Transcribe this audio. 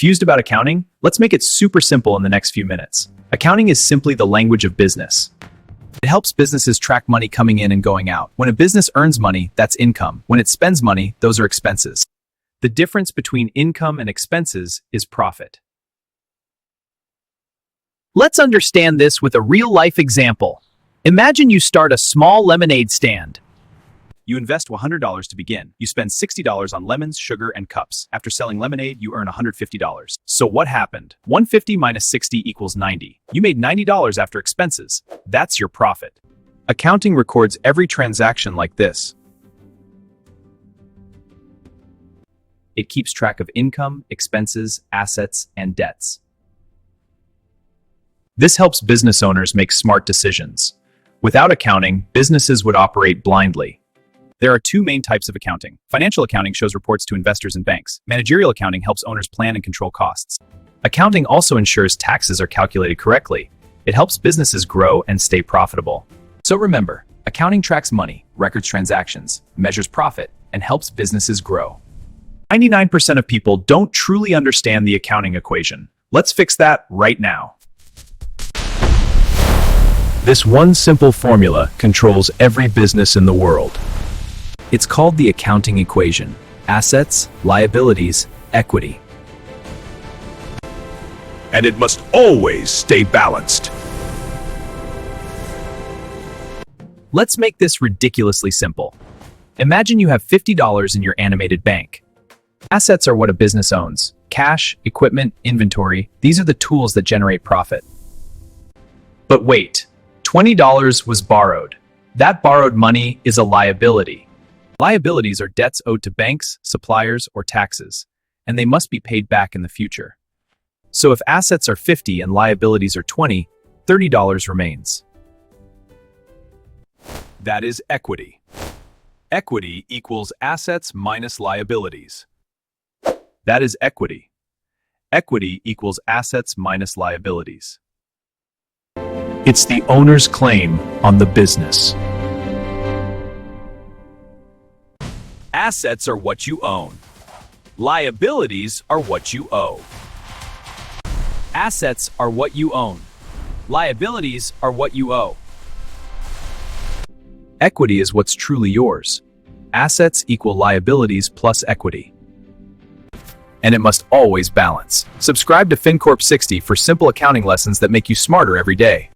Confused about accounting? Let's make it super simple in the next few minutes. Accounting is simply the language of business. It helps businesses track money coming in and going out. When a business earns money, that's income. When it spends money, those are expenses. The difference between income and expenses is profit. Let's understand this with a real-life example. Imagine you start a small lemonade stand. You invest $100 to begin. You spend $60 on lemons, sugar, and cups. After selling lemonade, you earn $150. So what happened? 150 minus 60 equals 90. You made $90 after expenses. That's your profit. Accounting records every transaction like this. It keeps track of income, expenses, assets, and debts. This helps business owners make smart decisions. Without accounting, businesses would operate blindly. There are two main types of accounting. Financial accounting shows reports to investors and banks. Managerial accounting helps owners plan and control costs. Accounting also ensures taxes are calculated correctly. It helps businesses grow and stay profitable. So remember, accounting tracks money, records transactions, measures profit, and helps businesses grow. 99% of people don't truly understand the accounting equation. Let's fix that right now. This one simple formula controls every business in the world. It's called the accounting equation: assets, liabilities, equity. And it must always stay balanced. Let's make this ridiculously simple. Imagine you have $50 in your animated bank. Assets are what a business owns: cash, equipment, inventory. These are the tools that generate profit. But wait, $20 was borrowed. That borrowed money is a liability. Liabilities are debts owed to banks, suppliers, or taxes, and they must be paid back in the future. So if assets are 50 and liabilities are 20, $30 remains. That is equity. Equity equals assets minus liabilities. That is equity. Equity equals assets minus liabilities. It's the owner's claim on the business. Assets are what you own. Liabilities are what you owe. Assets are what you own. Liabilities are what you owe. Equity is what's truly yours. Assets equal liabilities plus equity. And it must always balance. Subscribe to FinCorp 60 for simple accounting lessons that make you smarter every day.